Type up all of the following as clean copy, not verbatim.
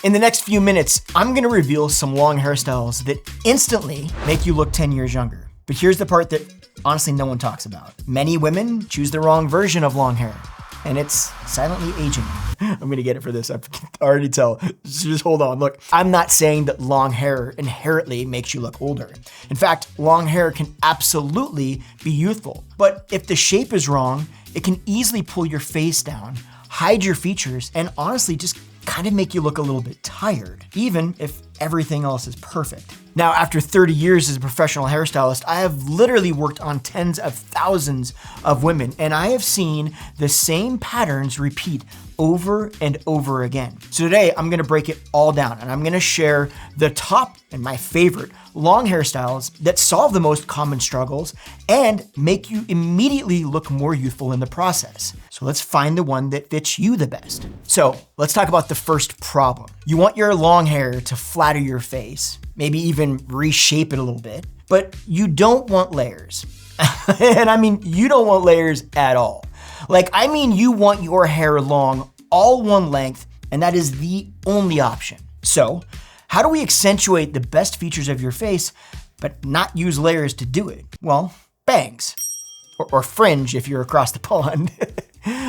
In the next few minutes, I'm gonna reveal some long hairstyles that instantly make you look 10 years younger. But here's the part that honestly no one talks about. Many women choose the wrong version of long hair, and it's silently aging. I'm gonna get it for this, I can already tell. Just hold on, look. I'm not saying that long hair inherently makes you look older. In fact, long hair can absolutely be youthful. But if the shape is wrong, it can easily pull your face down, hide your features, and honestly just kind of make you look a little bit tired, even if everything else is perfect. Now, after 30 years as a professional hairstylist, I have literally worked on tens of thousands of women, and I have seen the same patterns repeat over and over again. So today, I'm gonna break it all down, and I'm gonna share the top and my favorite long hairstyles that solve the most common struggles and make you immediately look more youthful in the process. So let's find the one that fits you the best. So let's talk about the first problem. You want your long hair to flatter your face, maybe even reshape it a little bit, but you don't want layers. And I mean, you don't want layers at all. You want your hair long, all one length, and that is the only option. So how do we accentuate the best features of your face, but not use layers to do it? Well, bangs, or fringe if you're across the pond.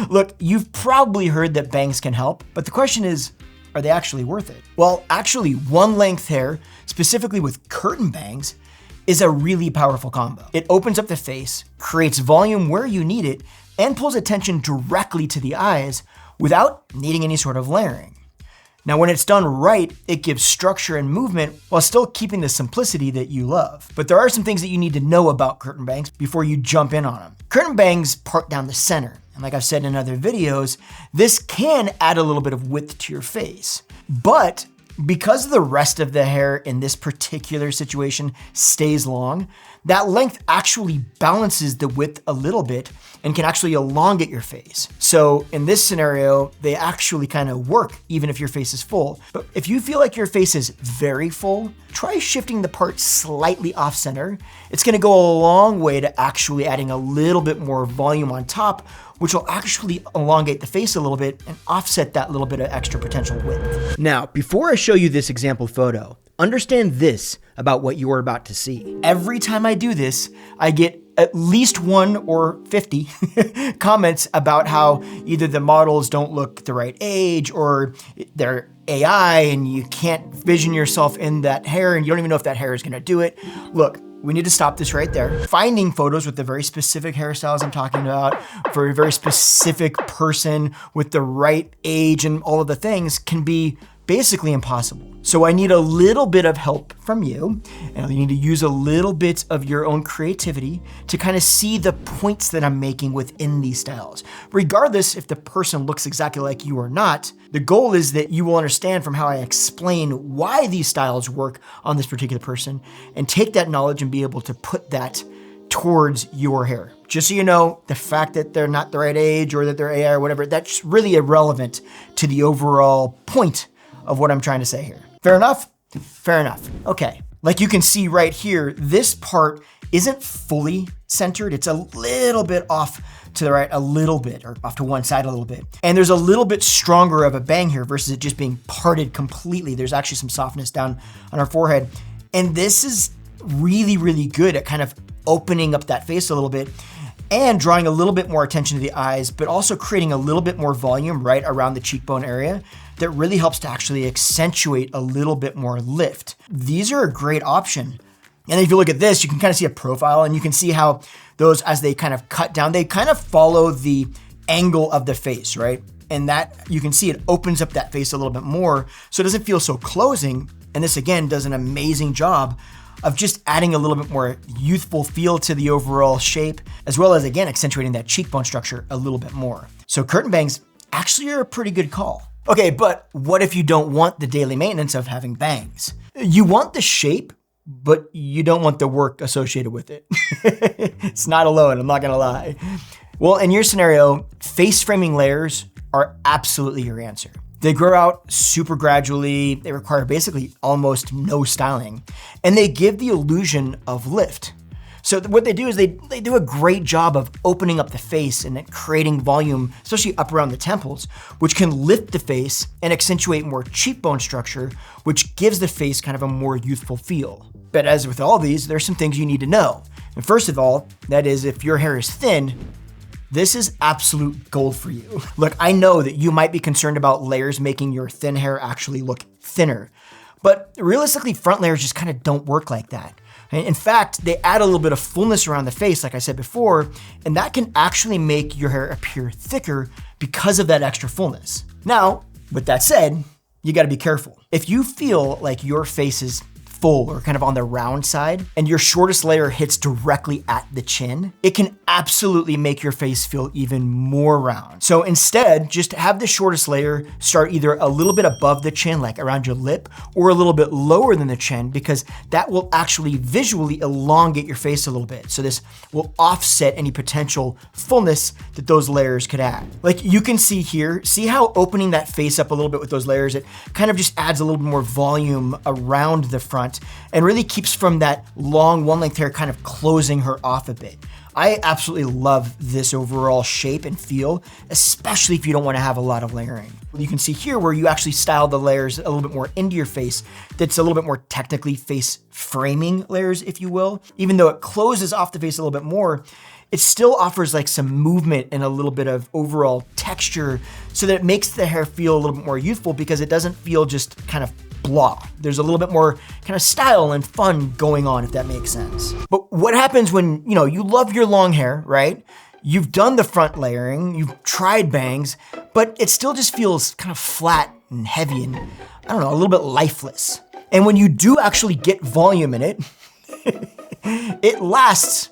Look, you've probably heard that bangs can help, but the question is, are they actually worth it? Well, actually, one length hair, specifically with curtain bangs, is a really powerful combo. It opens up the face, creates volume where you need it, and pulls attention directly to the eyes without needing any sort of layering. Now, when it's done right, it gives structure and movement while still keeping the simplicity that you love. But there are some things that you need to know about curtain bangs before you jump in on them. Curtain bangs part down the center. And like I've said in other videos, this can add a little bit of width to your face. But because the rest of the hair in this particular situation stays long, that length actually balances the width a little bit and can actually elongate your face. So in this scenario, they actually kind of work even if your face is full. But if you feel like your face is very full, try shifting the part slightly off center. It's gonna go a long way to actually adding a little bit more volume on top, which will actually elongate the face a little bit and offset that little bit of extra potential width. Now, before I show you this example photo, understand this about what you are about to see. Every time I do this, I get at least 1 or 50 comments about how either the models don't look the right age or they're AI and you can't vision yourself in that hair and you don't even know if that hair is gonna do it. Look, we need to stop this right there. Finding photos with the very specific hairstyles I'm talking about for a very specific person with the right age and all of the things can be basically impossible. So I need a little bit of help from you, and you need to use a little bit of your own creativity to kind of see the points that I'm making within these styles. Regardless if the person looks exactly like you or not, the goal is that you will understand from how I explain why these styles work on this particular person and take that knowledge and be able to put that towards your hair. Just so you know, the fact that they're not the right age or that they're AI or whatever, that's really irrelevant to the overall point of what I'm trying to say here. Fair enough? Fair enough. Okay. Like you can see right here, this part isn't fully centered. It's a little bit off to the right, a little bit, or off to one side a little bit. And there's a little bit stronger of a bang here versus it just being parted completely. There's actually some softness down on our forehead. And this is really, really good at kind of opening up that face a little bit and drawing a little bit more attention to the eyes, but also creating a little bit more volume right around the cheekbone area that really helps to actually accentuate a little bit more lift. These are a great option. And if you look at this, you can kind of see a profile and you can see how those, as they kind of cut down, they kind of follow the angle of the face, right? And that, you can see it opens up that face a little bit more so it doesn't feel so closing. And this again does an amazing job of just adding a little bit more youthful feel to the overall shape, as well as again, accentuating that cheekbone structure a little bit more. So curtain bangs actually are a pretty good call. Okay, but what if you don't want the daily maintenance of having bangs? You want the shape, but you don't want the work associated with it. It's not alone, I'm not gonna lie. Well, in your scenario, face framing layers are absolutely your answer. They grow out super gradually, they require basically almost no styling, and they give the illusion of lift. So what they do is they do a great job of opening up the face and creating volume, especially up around the temples, which can lift the face and accentuate more cheekbone structure, which gives the face kind of a more youthful feel. But as with all these, there's some things you need to know. And first of all, that is if your hair is thin, this is absolute gold for you. Look, I know that you might be concerned about layers making your thin hair actually look thinner, but realistically, front layers just kind of don't work like that. In fact, they add a little bit of fullness around the face, like I said before, and that can actually make your hair appear thicker because of that extra fullness. Now, with that said, you gotta be careful. If you feel like your face is full or kind of on the round side and your shortest layer hits directly at the chin, it can absolutely make your face feel even more round. So instead, just have the shortest layer start either a little bit above the chin, like around your lip, or a little bit lower than the chin, because that will actually visually elongate your face a little bit. So this will offset any potential fullness that those layers could add. Like you can see here, see how opening that face up a little bit with those layers, it kind of just adds a little bit more volume around the front and really keeps from that long one length hair kind of closing her off a bit. I absolutely love this overall shape and feel, especially if you don't want to have a lot of layering. You can see here where you actually style the layers a little bit more into your face. That's a little bit more technically face framing layers, if you will. Even though it closes off the face a little bit more, it still offers like some movement and a little bit of overall texture so that it makes the hair feel a little bit more youthful because it doesn't feel just kind of blah. There's a little bit more kind of style and fun going on, if that makes sense. But what happens when, you love your long hair, right? You've done the front layering, you've tried bangs, but it still just feels kind of flat and heavy and, I don't know, a little bit lifeless. And when you do actually get volume in it, it lasts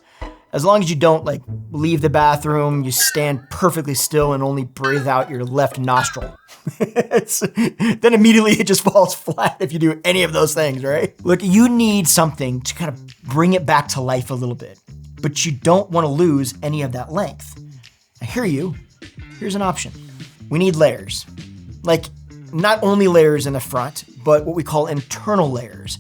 as long as you don't like leave the bathroom, you stand perfectly still and only breathe out your left nostril. Then immediately it just falls flat if you do any of those things, right? Look, you need something to kind of bring it back to life a little bit, but you don't want to lose any of that length. I hear you. Here's an option. We need layers. Like not only layers in the front, but what we call internal layers.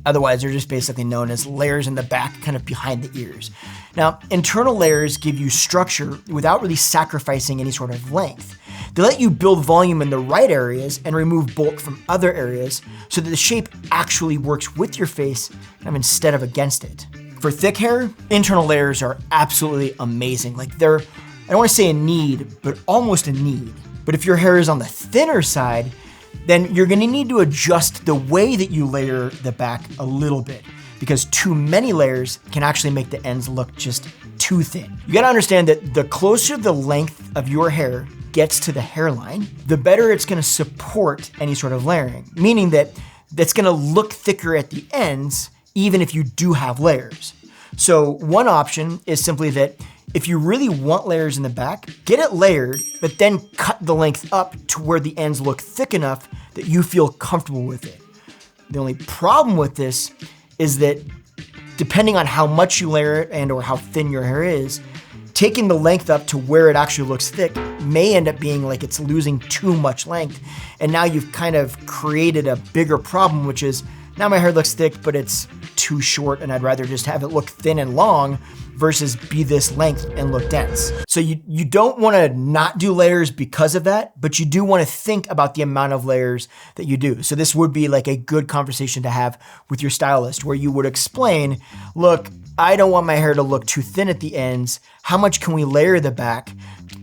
Otherwise, they're just basically known as layers in the back, kind of behind the ears. Now, internal layers give you structure without really sacrificing any sort of length. They let you build volume in the right areas and remove bulk from other areas so that the shape actually works with your face kind of instead of against it. For thick hair, internal layers are absolutely amazing. Like they're, I don't want to say a need, but almost a need. But if your hair is on the thinner side, then you're gonna need to adjust the way that you layer the back a little bit because too many layers can actually make the ends look just too thin. You gotta understand that the closer the length of your hair gets to the hairline, the better it's gonna support any sort of layering, meaning that that's gonna look thicker at the ends even if you do have layers. So one option is simply that if you really want layers in the back, get it layered, but then cut the length up to where the ends look thick enough that you feel comfortable with it. The only problem with this is that depending on how much you layer it and or how thin your hair is, taking the length up to where it actually looks thick may end up being like it's losing too much length. And now you've kind of created a bigger problem, which is now my hair looks thick, but it's too short and I'd rather just have it look thin and long versus be this length and look dense. So you don't wanna not do layers because of that, but you do wanna think about the amount of layers that you do. So this would be like a good conversation to have with your stylist where you would explain, look, I don't want my hair to look too thin at the ends. How much can we layer the back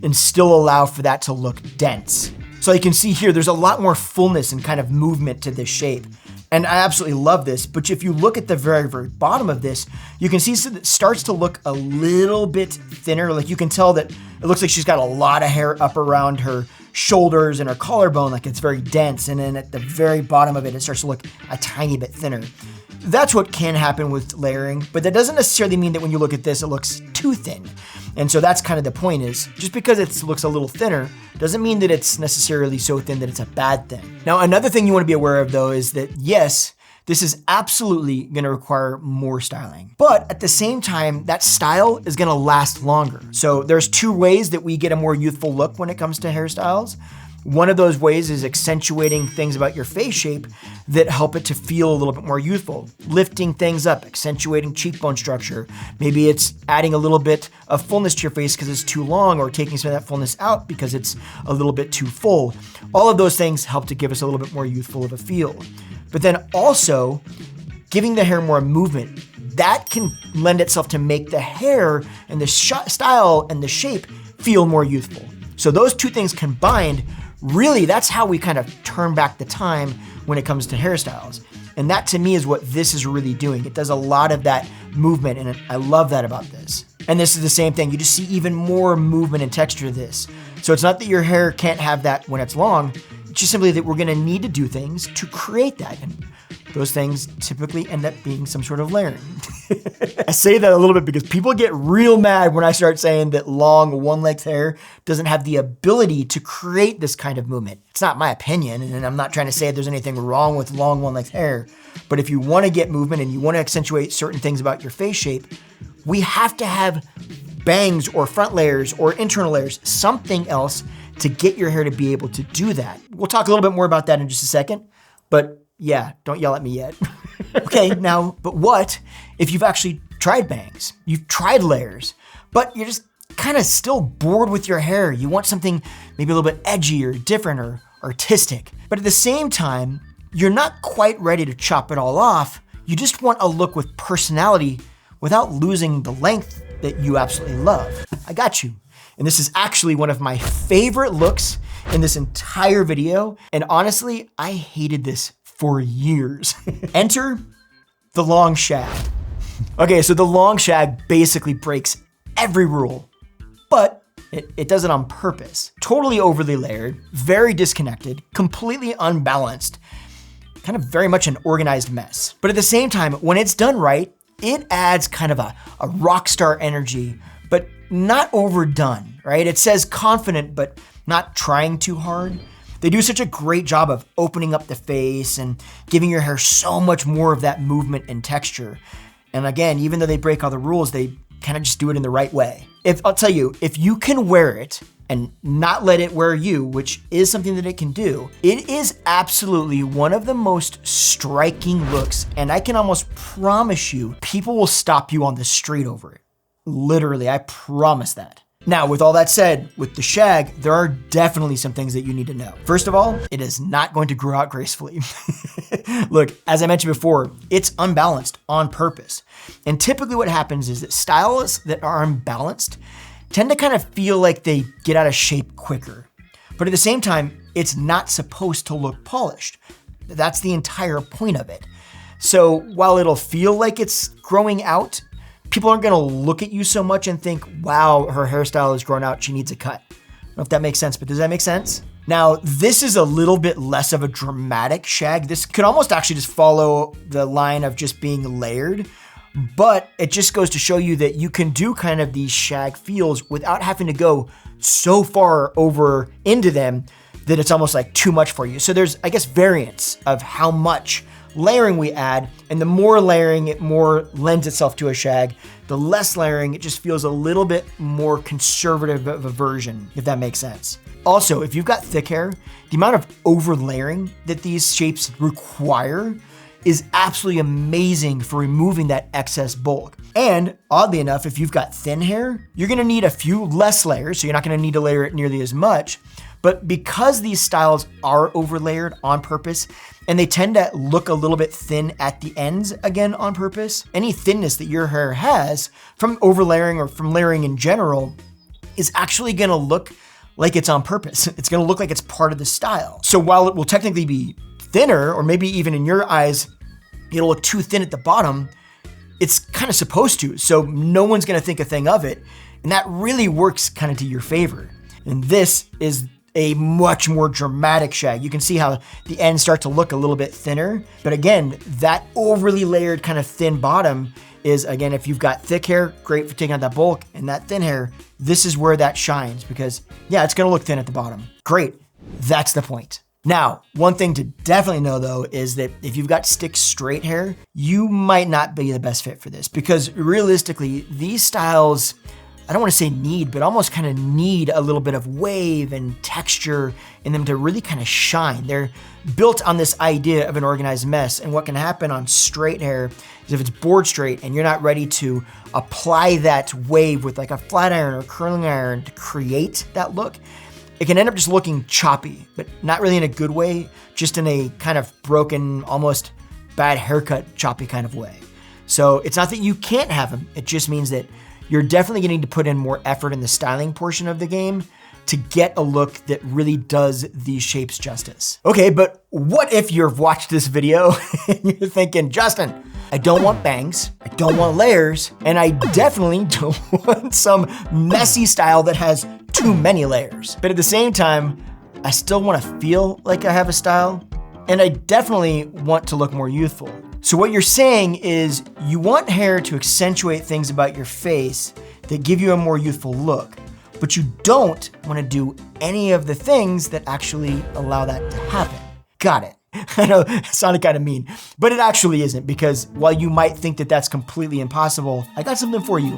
and still allow for that to look dense? So you can see here, there's a lot more fullness and kind of movement to this shape. And I absolutely love this, but if you look at the very, very bottom of this, you can see it starts to look a little bit thinner. Like you can tell that it looks like she's got a lot of hair up around her shoulders and her collarbone, like it's very dense. And then at the very bottom of it, it starts to look a tiny bit thinner. That's what can happen with layering, but that doesn't necessarily mean that when you look at this, it looks too thin. And so that's kind of the point is, just because it looks a little thinner, doesn't mean that it's necessarily so thin that it's a bad thing. Now, another thing you want to be aware of though is that yes, this is absolutely going to require more styling, but at the same time, that style is going to last longer. So there's two ways that we get a more youthful look when it comes to hairstyles. One of those ways is accentuating things about your face shape that help it to feel a little bit more youthful. Lifting things up, accentuating cheekbone structure. Maybe it's adding a little bit of fullness to your face because it's too long, or taking some of that fullness out because it's a little bit too full. All of those things help to give us a little bit more youthful of a feel. But then also giving the hair more movement. That can lend itself to make the hair and the style and the shape feel more youthful. So those two things combined, really, that's how we kind of turn back the time when it comes to hairstyles. And that to me is what this is really doing. It does a lot of that movement, and I love that about this. And this is the same thing. You just see even more movement and texture to this. So it's not that your hair can't have that when it's long, it's just simply that we're gonna need to do things to create that. And those things typically end up being some sort of layering. I say that a little bit because people get real mad when I start saying that long one-length hair doesn't have the ability to create this kind of movement. It's not my opinion, and I'm not trying to say there's anything wrong with long one-length hair, but if you wanna get movement and you wanna accentuate certain things about your face shape, we have to have bangs or front layers or internal layers, something else to get your hair to be able to do that. We'll talk a little bit more about that in just a second, but yeah, don't yell at me yet. Okay, now, but what if you've actually tried bangs? You've tried layers, but you're just kind of still bored with your hair. You want something maybe a little bit edgy or different or artistic. But at the same time, you're not quite ready to chop it all off. You just want a look with personality without losing the length that you absolutely love. I got you. And this is actually one of my favorite looks in this entire video. And honestly, I hated this for years. Enter the long shag. Okay, so the long shag basically breaks every rule, but it does it on purpose. Totally overly layered, very disconnected, completely unbalanced, kind of very much an organized mess. But at the same time, when it's done right, it adds kind of a rock star energy, but not overdone, right? It says confident, but not trying too hard. They do such a great job of opening up the face and giving your hair so much more of that movement and texture. And again, even though they break all the rules, they kind of just do it in the right way. I'll tell you, if you can wear it and not let it wear you, which is something that it can do, it is absolutely one of the most striking looks. And I can almost promise you, people will stop you on the street over it. Literally, I promise that. Now, with all that said, with the shag, there are definitely some things that you need to know. First of all, it is not going to grow out gracefully. Look, as I mentioned before, it's unbalanced on purpose. And typically what happens is that stylists that are unbalanced tend to kind of feel like they get out of shape quicker. But at the same time, it's not supposed to look polished. That's the entire point of it. So while it'll feel like it's growing out, people aren't gonna look at you so much and think, wow, her hairstyle is grown out, she needs a cut. I don't know if that makes sense, but does that make sense? Now, this is a little bit less of a dramatic shag. This could almost actually just follow the line of just being layered, but it just goes to show you that you can do kind of these shag feels without having to go so far over into them that it's almost like too much for you. So there's, I guess, variance of how much layering we add, and the more layering, it more lends itself to a shag. The less layering, it just feels a little bit more conservative of a version, if that makes sense. Also, if you've got thick hair, the amount of over layering that these shapes require is absolutely amazing for removing that excess bulk. And oddly enough, if you've got thin hair, you're gonna need a few less layers, so you're not gonna need to layer it nearly as much. But because these styles are overlayered on purpose, and they tend to look a little bit thin at the ends, again, on purpose, any thinness that your hair has from overlayering or from layering in general is actually gonna look like it's on purpose. It's gonna look like it's part of the style. So while it will technically be thinner, or maybe even in your eyes, it'll look too thin at the bottom, it's kind of supposed to, so no one's gonna think a thing of it, and that really works kind of to your favor. And this is a much more dramatic shag. You can see how the ends start to look a little bit thinner, but again, that overly layered kind of thin bottom is, again, if you've got thick hair, great for taking out that bulk, and that thin hair, this is where that shines because, yeah, it's gonna look thin at the bottom. Great, that's the point. Now, one thing to definitely know though is that if you've got stick straight hair, you might not be the best fit for this because realistically, these styles I don't want to say need, but almost kind of need a little bit of wave and texture in them to really kind of shine. They're built on this idea of an organized mess. And what can happen on straight hair is if it's board straight and you're not ready to apply that wave with like a flat iron or curling iron to create that look, it can end up just looking choppy, but not really in a good way, just in a kind of broken, almost bad haircut, choppy kind of way. So it's not that you can't have them. It just means that you're definitely going to need to put in more effort in the styling portion of the game to get a look that really does these shapes justice. Okay, but what if you've watched this video and you're thinking, Justin, I don't want bangs, I don't want layers, and I definitely don't want some messy style that has too many layers. But at the same time, I still want to feel like I have a style, and I definitely want to look more youthful. So what you're saying is you want hair to accentuate things about your face that give you a more youthful look, but you don't want to do any of the things that actually allow that to happen. Got it. I know it sounded kind of mean, but it actually isn't, because while you might think that that's completely impossible, I got something for you.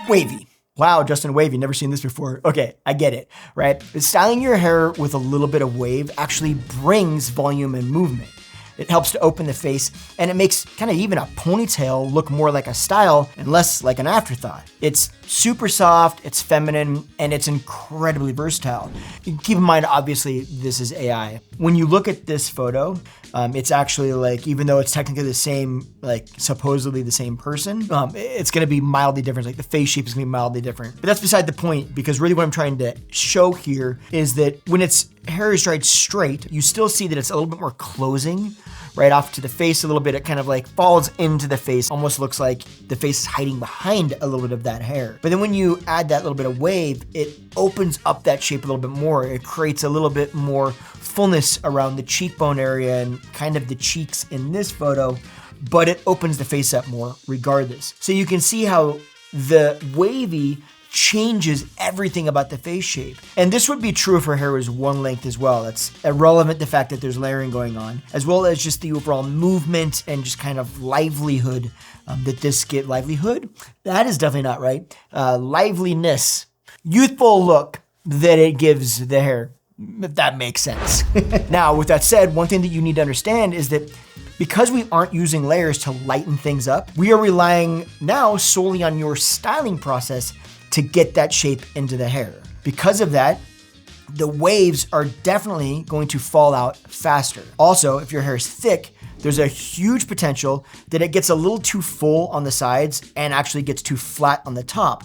Wavy. Wow, Justin, wavy, never seen this before. Okay, I get it, right? But styling your hair with a little bit of wave actually brings volume and movement. It helps to open the face, and it makes kind of even a ponytail look more like a style and less like an afterthought. It's super soft, it's feminine, and it's incredibly versatile. Keep in mind, obviously, this is AI. When you look at this photo, it's actually like, even though it's technically the same, like supposedly the same person, it's gonna be mildly different. Like the face shape is gonna be mildly different. But that's beside the point, because really what I'm trying to show here is that when its hair is dried straight, you still see that it's a little bit more closing right off to the face a little bit. It kind of like falls into the face, almost looks like the face is hiding behind a little bit of that hair. But then when you add that little bit of wave, it opens up that shape a little bit more. It creates a little bit more fullness around the cheekbone area and kind of the cheeks in this photo, but it opens the face up more regardless. So you can see how the wavy changes everything about the face shape. And this would be true if her hair was one length as well. That's irrelevant, the fact that there's layering going on, as well as just the overall movement and just kind of livelihood that this get. Livelihood? That is definitely not right. Liveliness, youthful look that it gives the hair, if that makes sense. Now, with that said, one thing that you need to understand is that because we aren't using layers to lighten things up, we are relying now solely on your styling process to get that shape into the hair. Because of that, the waves are definitely going to fall out faster. Also, if your hair is thick, there's a huge potential that it gets a little too full on the sides and actually gets too flat on the top.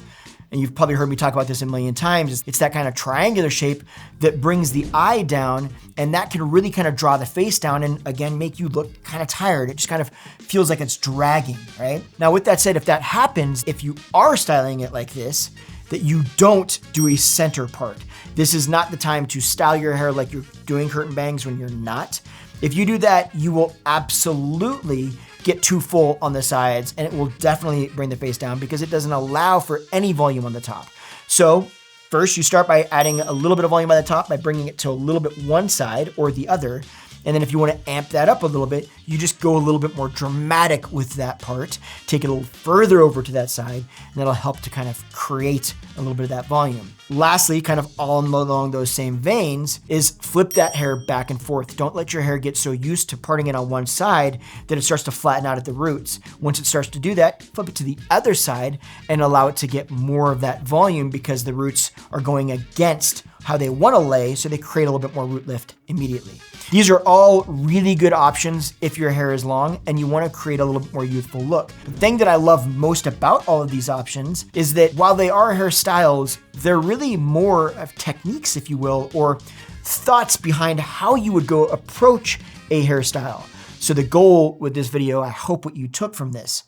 And you've probably heard me talk about this a million times. It's that kind of triangular shape that brings the eye down, and that can really kind of draw the face down and again, make you look kind of tired. It just kind of feels like it's dragging, right? Now, with that said, if that happens, if you are styling it like this, that you don't do a center part. This is not the time to style your hair like you're doing curtain bangs when you're not. If you do that, you will absolutely get too full on the sides, and it will definitely bring the face down because it doesn't allow for any volume on the top. So first, you start by adding a little bit of volume on the top by bringing it to a little bit one side or the other. And then if you want to amp that up a little bit, you just go a little bit more dramatic with that part, take it a little further over to that side, and that'll help to kind of create a little bit of that volume. Lastly, kind of all along those same veins, is flip that hair back and forth. Don't let your hair get so used to parting it on one side that it starts to flatten out at the roots. Once it starts to do that, flip it to the other side and allow it to get more of that volume because the roots are going against how they want to lay, so they create a little bit more root lift immediately. These are all really good options if your hair is long and you want to create a little bit more youthful look. The thing that I love most about all of these options is that while they are hairstyles, they're really more of techniques, if you will, or thoughts behind how you would go approach a hairstyle. So the goal with this video, I hope what you took from this,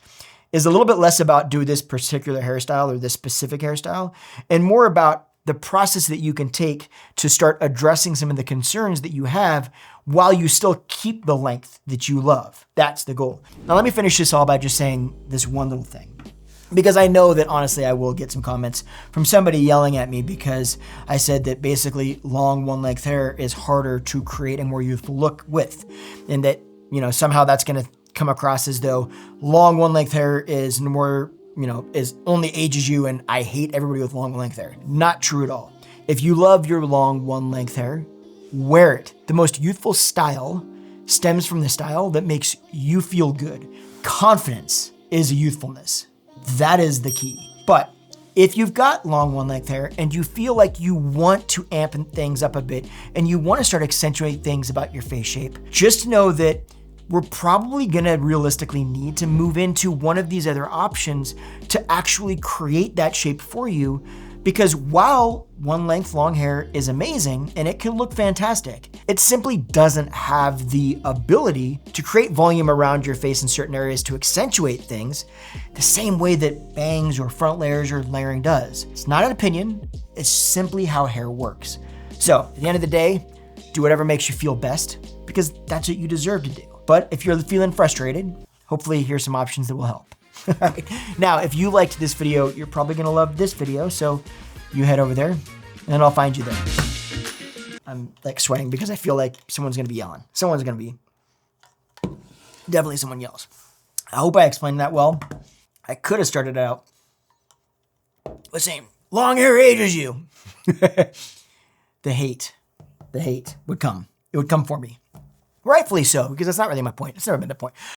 is a little bit less about do this particular hairstyle or this specific hairstyle, and more about the process that you can take to start addressing some of the concerns that you have while you still keep the length that you love. That's the goal. Now let me finish this all by just saying this one little thing, because I know that honestly I will get some comments from somebody yelling at me because I said that basically long one length hair is harder to create a more youthful look with, and that, you know, somehow that's gonna come across as though long one length hair is more is only ages you and I hate everybody with long length hair. Not true at all. If you love your long one length hair, wear it. The most youthful style stems from the style that makes you feel good. Confidence is a youthfulness. That is the key. But if you've got long one length hair and you feel like you want to amp things up a bit and you want to start accentuating things about your face shape, just know that we're probably gonna realistically need to move into one of these other options to actually create that shape for you. Because while one length long hair is amazing and it can look fantastic, it simply doesn't have the ability to create volume around your face in certain areas to accentuate things the same way that bangs or front layers or layering does. It's not an opinion, it's simply how hair works. So at the end of the day, do whatever makes you feel best because that's what you deserve to do. But if you're feeling frustrated, hopefully here's some options that will help. Right. Now, if you liked this video, you're probably gonna love this video, so you head over there and I'll find you there. I'm like sweating because I feel like someone's gonna be yelling. Definitely someone yells. I hope I explained that well. I could have started out with saying, long hair ages you. The hate would come. It would come for me. Rightfully so, because that's not really my point. It's never been the point.